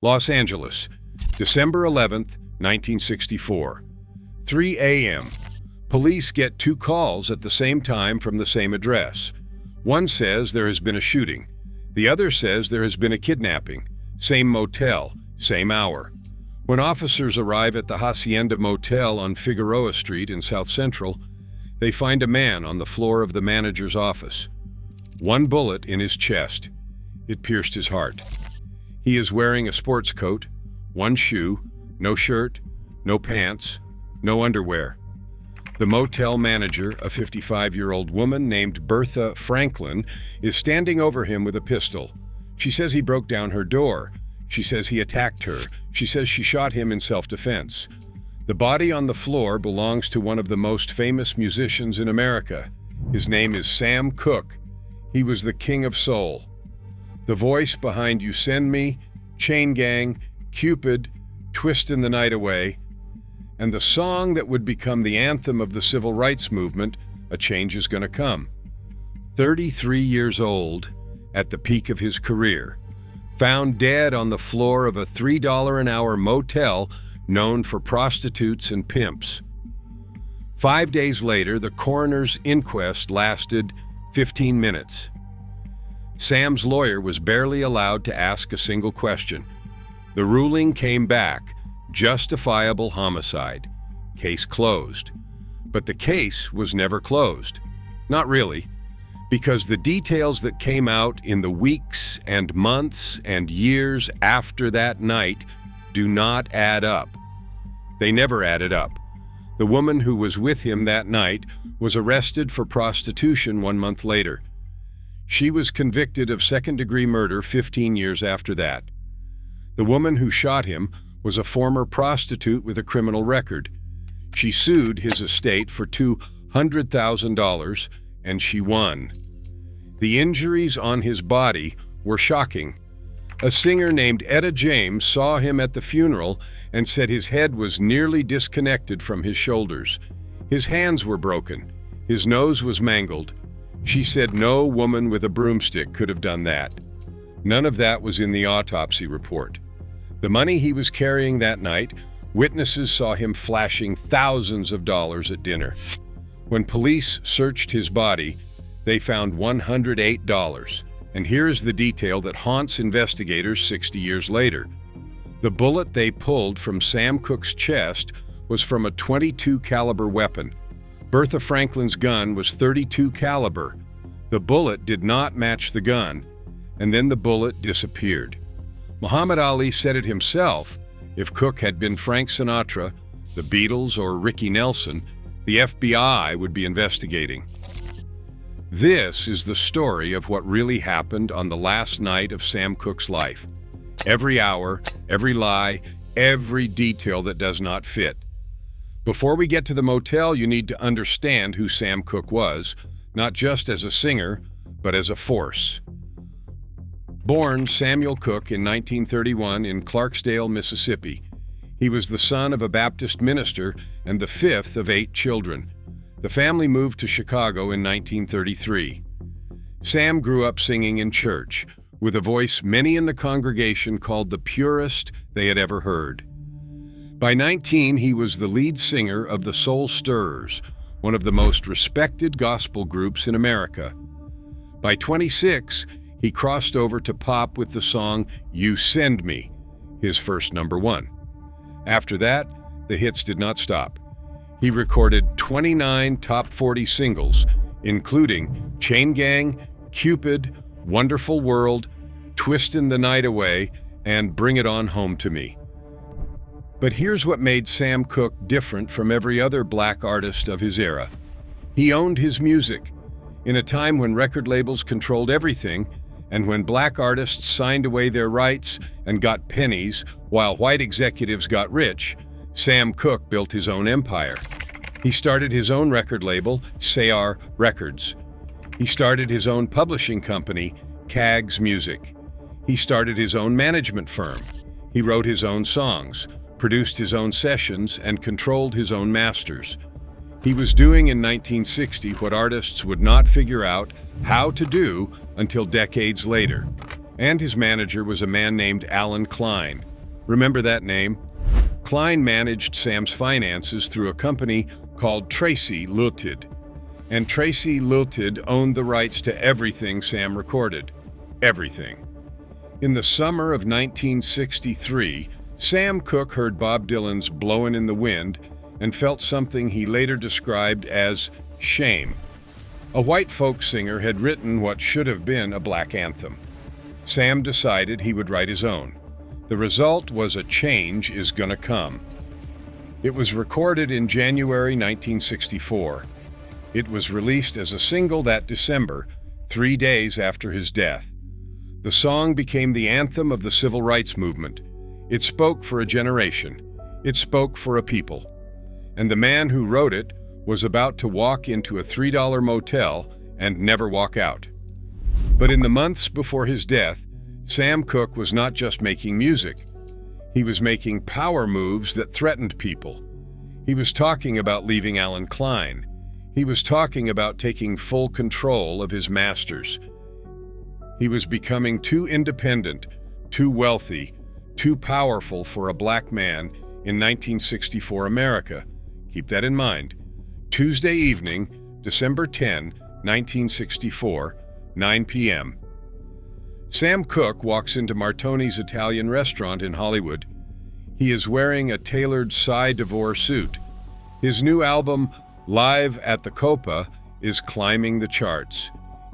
Los Angeles, December 11th, 1964. 3 a.m. Police get 2 calls at the same time from the same address. One says there has been a shooting. The other says there has been a kidnapping. Same motel, same hour. When officers arrive at the Hacienda Motel on Figueroa Street in South Central, they find a man on the floor of the manager's office. 1 bullet in his chest. It pierced his heart. He is wearing a sports coat, 1 shoe, no shirt, no pants, no underwear. The motel manager, a 55-year-old woman named Bertha Franklin, is standing over him with a pistol. She says he broke down her door. She says he attacked her. She says she shot him in self-defense. The body on the floor belongs to one of the most famous musicians in America. His name is Sam Cooke. He was the king of soul. The voice behind You Send Me, Chain Gang, Cupid, Twistin' the Night Away, and the song that would become the anthem of the civil rights movement, A Change Is Gonna Come. 33 years old, at the peak of his career, found dead on the floor of a $3 an hour motel known for prostitutes and pimps. 5 days later, the coroner's inquest lasted 15 minutes. Sam's lawyer was barely allowed to ask a single question. The ruling came back, justifiable homicide. Case closed. But the case was never closed. Not really, because the details that came out in the weeks and months and years after that night do not add up. They never added up. The woman who was with him that night was arrested for prostitution 1 month later. She was convicted of second-degree murder 15 years after that. The woman who shot him was a former prostitute with a criminal record. She sued his estate for $200,000, and she won. The injuries on his body were shocking. A singer named Etta James saw him at the funeral and said his head was nearly disconnected from his shoulders. His hands were broken. His nose was mangled. She said no woman with a broomstick could have done that. None of that was in the autopsy report. The money he was carrying that night, witnesses saw him flashing thousands of dollars at dinner. When police searched his body, they found $108. And here is the detail that haunts investigators 60 years later. The bullet they pulled from Sam Cooke's chest was from a .22 caliber weapon. Bertha Franklin's gun was .32 caliber. The bullet did not match the gun, and then the bullet disappeared. Muhammad Ali said it himself: if Cooke had been Frank Sinatra, the Beatles, or Ricky Nelson, the FBI would be investigating. This is the story of what really happened on the last night of Sam Cooke's life. Every hour, every lie, every detail that does not fit. Before we get to the motel, you need to understand who Sam Cooke was, not just as a singer, but as a force. Born Samuel Cooke in 1931 in Clarksdale, Mississippi, he was the son of a Baptist minister and the 5th of 8 children. The family moved to Chicago in 1933. Sam grew up singing in church, with a voice many in the congregation called the purest they had ever heard. By 19, he was the lead singer of the Soul Stirrers, one of the most respected gospel groups in America. By 26, he crossed over to pop with the song You Send Me, his first #1. After that, the hits did not stop. He recorded 29 top 40 singles, including Chain Gang, Cupid, Wonderful World, Twistin' the Night Away, and Bring It On Home to Me. But here's what made Sam Cooke different from every other black artist of his era. He owned his music. In a time when record labels controlled everything, and when black artists signed away their rights and got pennies while white executives got rich, Sam Cooke built his own empire. He started his own record label, Sayar Records. He started his own publishing company, Cags Music. He started his own management firm. He wrote his own songs, produced his own sessions, and controlled his own masters. He was doing in 1960 what artists would not figure out how to do until decades later. And his manager was a man named Alan Klein. Remember that name? Klein managed Sam's finances through a company called Tracy Lilted. And Tracy Lilted owned the rights to everything Sam recorded. Everything. In the summer of 1963, Sam Cooke heard Bob Dylan's "Blowin' in the Wind" and felt something he later described as shame. A white folk singer had written what should have been a black anthem. Sam decided he would write his own. The result was A Change Is Gonna Come. It was recorded in January 1964. It was released as a single that December, 3 days after his death. The song became the anthem of the civil rights movement. It spoke for a generation. It spoke for a people. And the man who wrote it was about to walk into a $3 motel and never walk out. But in the months before his death, Sam Cooke was not just making music. He was making power moves that threatened people. He was talking about leaving Alan Klein. He was talking about taking full control of his masters. He was becoming too independent, too wealthy, too powerful for a black man in 1964 America. Keep that in mind. Tuesday evening, December 10, 1964, 9 p.m. Sam Cooke walks into Martoni's Italian restaurant in Hollywood. He is wearing a tailored Cy Devore suit. His new album, Live at the Copa, is climbing the charts.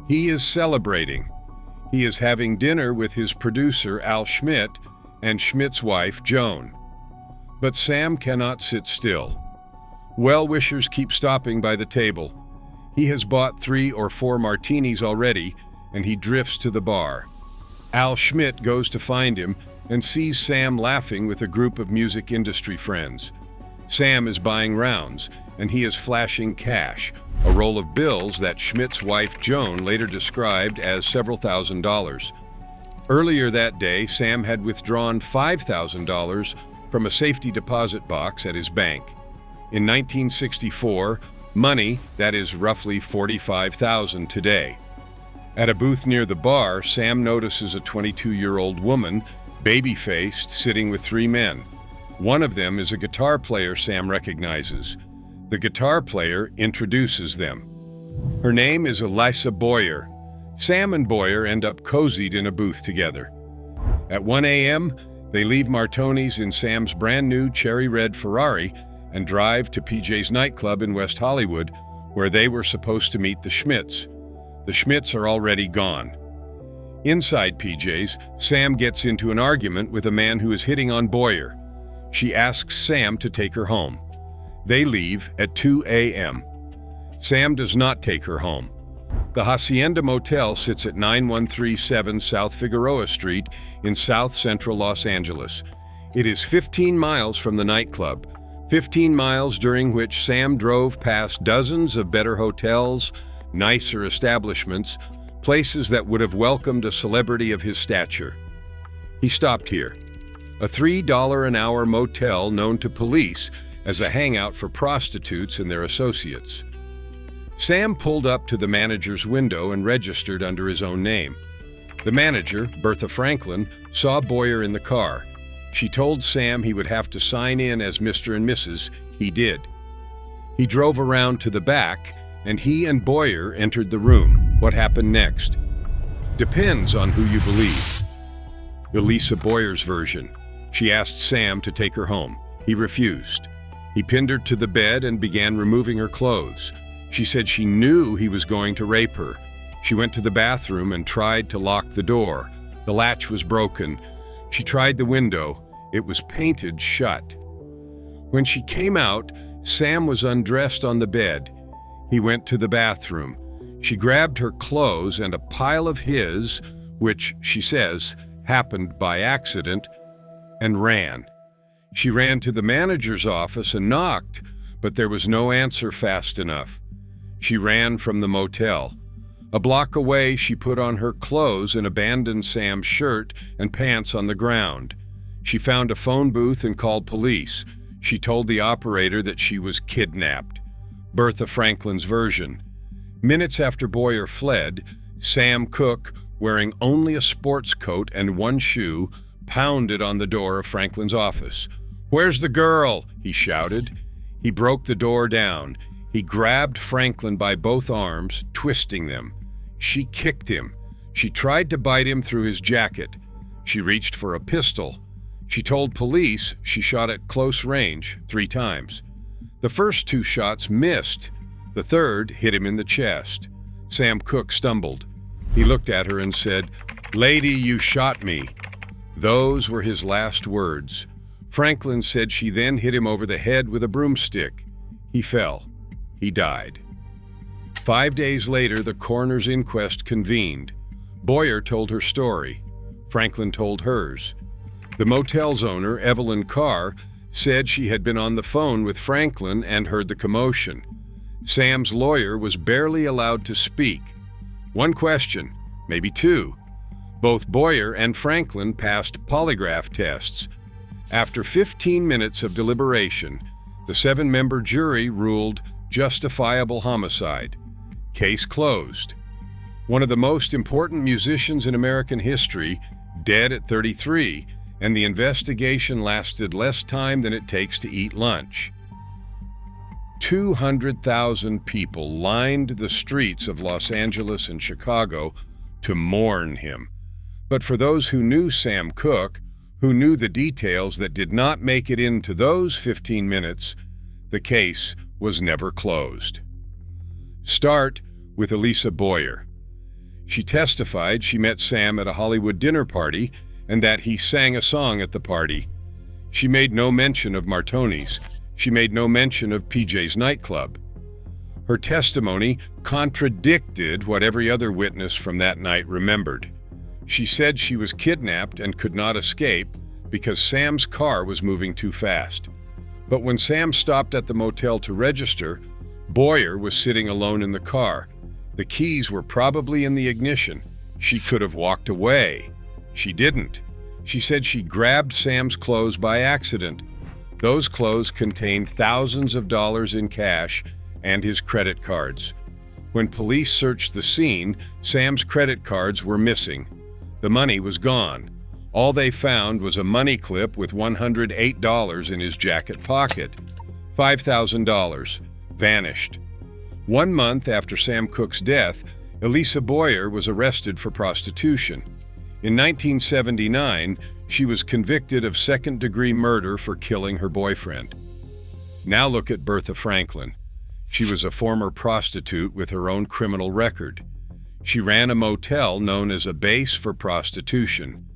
He is celebrating. He is having dinner with his producer, Al Schmidt, and Schmidt's wife, Joan. But Sam cannot sit still. Well-wishers keep stopping by the table. He has bought 3 or 4 martinis already, and he drifts to the bar. Al Schmidt goes to find him and sees Sam laughing with a group of music industry friends. Sam is buying rounds, and he is flashing cash, a roll of bills that Schmidt's wife Joan later described as several $1,000s. Earlier that day, Sam had withdrawn $5,000 from a safety deposit box at his bank. In 1964, money that is roughly $45,000 today. At a booth near the bar, Sam notices a 22-year-old woman, baby-faced, sitting with 3 men. One of them is a guitar player Sam recognizes. The guitar player introduces them. Her name is Elisa Boyer. Sam and Boyer end up cozied in a booth together. At 1 a.m., they leave Martoni's in Sam's brand new cherry red Ferrari and drive to PJ's nightclub in West Hollywood, where they were supposed to meet the Schmidts. The Schmidts are already gone. Inside PJ's, Sam gets into an argument with a man who is hitting on Boyer. She asks Sam to take her home. They leave at 2 a.m. Sam does not take her home. The Hacienda Motel sits at 9137 South Figueroa Street in South Central Los Angeles. It is 15 miles from the nightclub, 15 miles during which Sam drove past dozens of better hotels, nicer establishments, places that would have welcomed a celebrity of his stature. He stopped here, a $3 an hour motel known to police as a hangout for prostitutes and their associates. Sam pulled up to the manager's window and registered under his own name. The manager, Bertha Franklin, saw Boyer in the car. She told Sam he would have to sign in as Mr. and Mrs. He did. He drove around to the back, and he and Boyer entered the room. What happened next? Depends on who you believe. Elisa Boyer's version. She asked Sam to take her home. He refused. He pinned her to the bed and began removing her clothes. She said she knew he was going to rape her. She went to the bathroom and tried to lock the door. The latch was broken. She tried the window. It was painted shut. When she came out, Sam was undressed on the bed. He went to the bathroom. She grabbed her clothes and a pile of his, which, she says, happened by accident, and ran. She ran to the manager's office and knocked, but there was no answer fast enough. She ran from the motel. A block away, she put on her clothes and abandoned Sam's shirt and pants on the ground. She found a phone booth and called police. She told the operator that she was kidnapped. Bertha Franklin's version. Minutes after Boyer fled, Sam Cooke, wearing only a sports coat and one shoe, pounded on the door of Franklin's office. "Where's the girl?" he shouted. He broke the door down. He grabbed Franklin by both arms, twisting them. She kicked him. She tried to bite him through his jacket. She reached for a pistol. She told police she shot at close range 3 times. The first 2 shots missed. The third hit him in the chest. Sam Cooke stumbled. He looked at her and said, "Lady, you shot me." Those were his last words. Franklin said she then hit him over the head with a broomstick. He fell. He died. 5 days later, the coroner's inquest convened. Boyer told her story. Franklin told hers. The motel's owner, Evelyn Carr, said she had been on the phone with Franklin and heard the commotion. Sam's lawyer was barely allowed to speak. 1 question, maybe 2. Both Boyer and Franklin passed polygraph tests. After 15 minutes of deliberation, the 7-member jury ruled justifiable homicide. Case closed. One of the most important musicians in American history, dead at 33, and the investigation lasted less time than it takes to eat lunch. 200,000 people lined the streets of Los Angeles and Chicago to mourn him. But for those who knew Sam Cooke, who knew the details that did not make it into those 15 minutes, the case was never closed. Start with Elisa Boyer. She testified she met Sam at a Hollywood dinner party and that he sang a song at the party. She made no mention of Martoni's. She made no mention of PJ's nightclub. Her testimony contradicted what every other witness from that night remembered. She said she was kidnapped and could not escape because Sam's car was moving too fast. But when Sam stopped at the motel to register, Boyer was sitting alone in the car. The keys were probably in the ignition. She could have walked away. She didn't. She said she grabbed Sam's clothes by accident. Those clothes contained thousands of dollars in cash and his credit cards. When police searched the scene, Sam's credit cards were missing. The money was gone. All they found was a money clip with $108 in his jacket pocket. $5,000. Vanished. 1 month after Sam Cooke's death, Elisa Boyer was arrested for prostitution. In 1979, she was convicted of second-degree murder for killing her boyfriend. Now look at Bertha Franklin. She was a former prostitute with her own criminal record. She ran a motel known as a base for prostitution.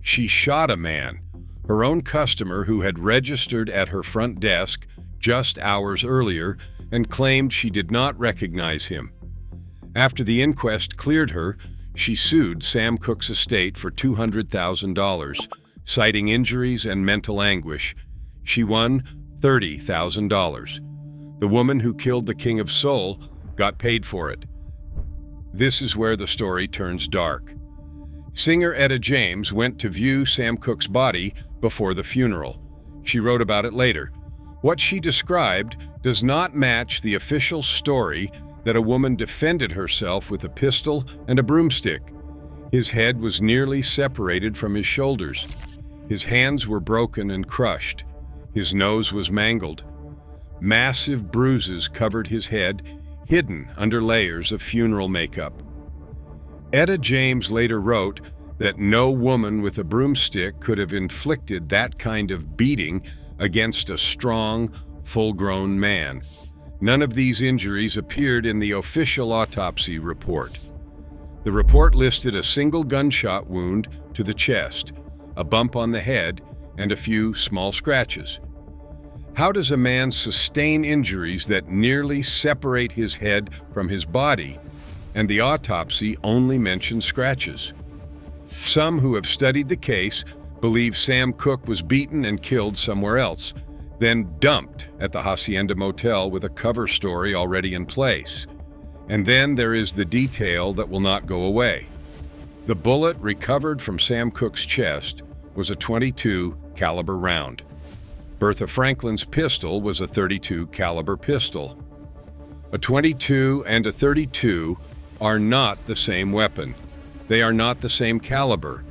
She shot a man, her own customer who had registered at her front desk just hours earlier and claimed she did not recognize him. After the inquest cleared her, she sued Sam Cooke's estate for $200,000, citing injuries and mental anguish. She won $30,000. The woman who killed the King of Soul got paid for it. This is where the story turns dark. Singer Etta James went to view Sam Cooke's body before the funeral. She wrote about it later. What she described does not match the official story that a woman defended herself with a pistol and a broomstick. His head was nearly separated from his shoulders. His hands were broken and crushed. His nose was mangled. Massive bruises covered his head, hidden under layers of funeral makeup. Etta James later wrote that no woman with a broomstick could have inflicted that kind of beating against a strong, full-grown man. None of these injuries appeared in the official autopsy report. The report listed a single gunshot wound to the chest, a bump on the head, and a few small scratches. How does a man sustain injuries that nearly separate his head from his body, and the autopsy only mentions scratches? Some who have studied the case believe Sam Cooke was beaten and killed somewhere else, then dumped at the Hacienda Motel with a cover story already in place. And then there is the detail that will not go away. The bullet recovered from Sam Cooke's chest was a .22 caliber round. Bertha Franklin's pistol was a .32 caliber pistol. A .22 and a .32 are not the same weapon. They are not the same caliber.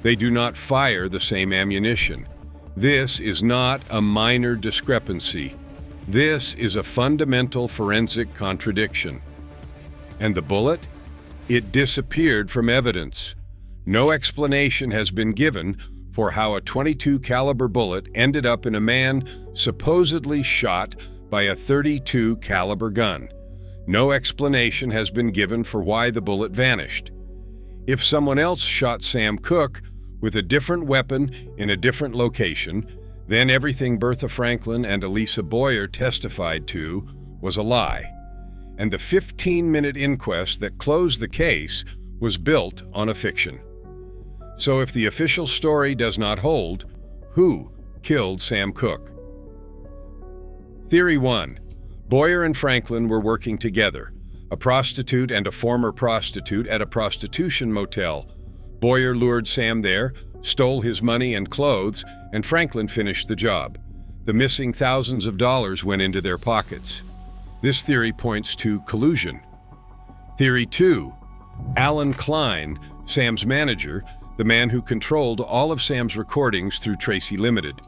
They do not fire the same ammunition. This is not a minor discrepancy. This is a fundamental forensic contradiction. And the bullet? It disappeared from evidence. No explanation has been given for how a .22 caliber bullet ended up in a man supposedly shot by a .32 caliber gun. No explanation has been given for why the bullet vanished. If someone else shot Sam Cooke with a different weapon in a different location, then everything Bertha Franklin and Elisa Boyer testified to was a lie. And the 15-minute inquest that closed the case was built on a fiction. So if the official story does not hold, who killed Sam Cooke? Theory 1. Boyer and Franklin were working together, a prostitute and a former prostitute at a prostitution motel. Boyer lured Sam there, stole his money and clothes, and Franklin finished the job. The missing thousands of dollars went into their pockets. This theory points to collusion. Theory 2. Alan Klein, Sam's manager, the man who controlled all of Sam's recordings through Tracy Limited.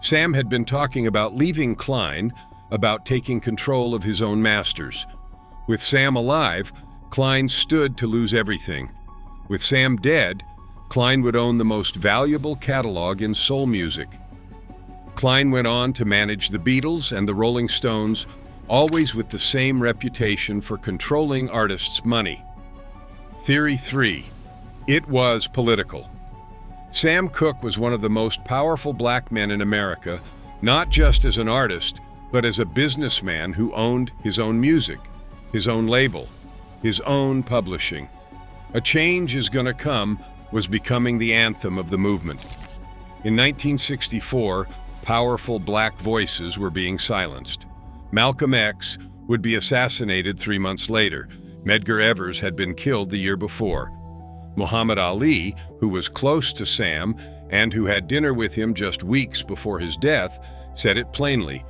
Sam had been talking about leaving Klein, about taking control of his own masters. With Sam alive, Klein stood to lose everything. With Sam dead, Klein would own the most valuable catalog in soul music. Klein went on to manage the Beatles and the Rolling Stones, always with the same reputation for controlling artists' money. Theory 3. It was political. Sam Cooke was one of the most powerful black men in America, not just as an artist, but as a businessman who owned his own music, his own label, his own publishing. A Change Is Gonna Come was becoming the anthem of the movement. In 1964, powerful black voices were being silenced. Malcolm X would be assassinated 3 months later. Medgar Evers had been killed the year before. Muhammad Ali, who was close to Sam and who had dinner with him just weeks before his death, said it plainly.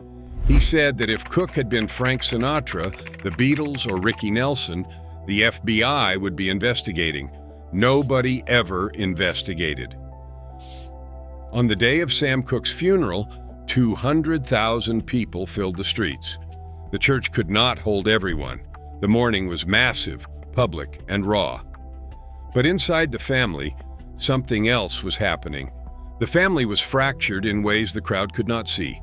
He said that if Cooke had been Frank Sinatra, the Beatles, or Ricky Nelson, the FBI would be investigating. Nobody ever investigated. On the day of Sam Cooke's funeral, 200,000 people filled the streets. The church could not hold everyone. The mourning was massive, public, and raw. But inside the family, something else was happening. The family was fractured in ways the crowd could not see.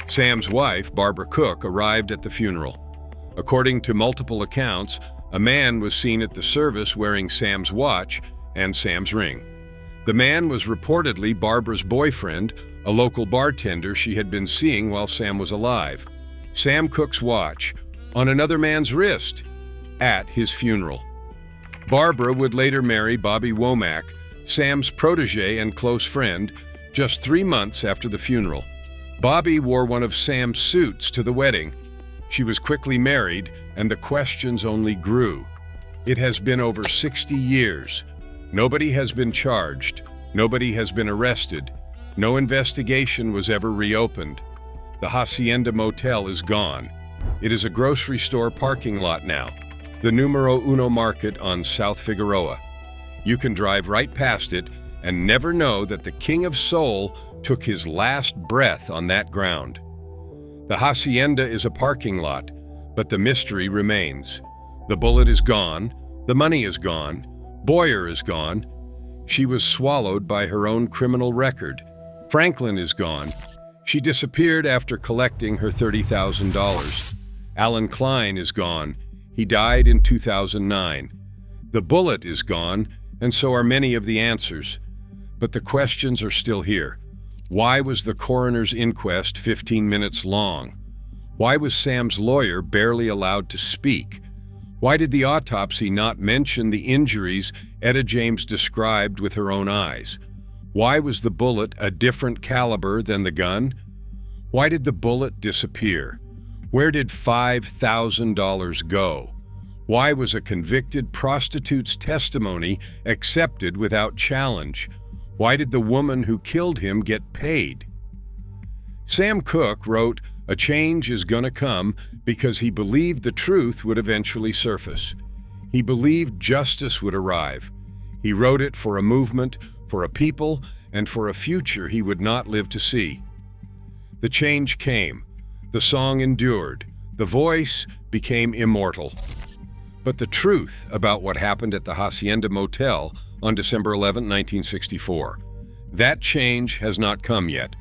Sam's wife, Barbara Cooke, arrived at the funeral. According to multiple accounts, a man was seen at the service wearing Sam's watch and Sam's ring. The man was reportedly Barbara's boyfriend, a local bartender she had been seeing while Sam was alive. Sam Cooke's watch on another man's wrist at his funeral. Barbara would later marry Bobby Womack, Sam's protege and close friend, just 3 months after the funeral. Bobby wore one of Sam's suits to the wedding. She was quickly married, and the questions only grew. It has been over 60 years. Nobody has been charged. Nobody has been arrested. No investigation was ever reopened. The Hacienda Motel is gone. It is a grocery store parking lot now. The Numero Uno Market on South Figueroa. You can drive right past it and never know that the King of Soul took his last breath on that ground. The Hacienda is a parking lot, but the mystery remains. The bullet is gone, the money is gone, Boyer is gone. She was swallowed by her own criminal record. Franklin is gone. She disappeared after collecting her $30,000. Alan Klein is gone. He died in 2009. The bullet is gone, and so are many of the answers. But the questions are still here. Why was the coroner's inquest 15 minutes long? Why was Sam's lawyer barely allowed to speak? Why did the autopsy not mention the injuries Etta James described with her own eyes? Why was the bullet a different caliber than the gun? Why did the bullet disappear? Where did $5,000 go? Why was a convicted prostitute's testimony accepted without challenge? Why did the woman who killed him get paid? Sam Cooke wrote, "A change is gonna come," because he believed the truth would eventually surface. He believed justice would arrive. He wrote it for a movement, for a people, and for a future he would not live to see. The change came. The song endured. The voice became immortal. But the truth about what happened at the Hacienda Motel on December 11, 1964, that change has not come yet.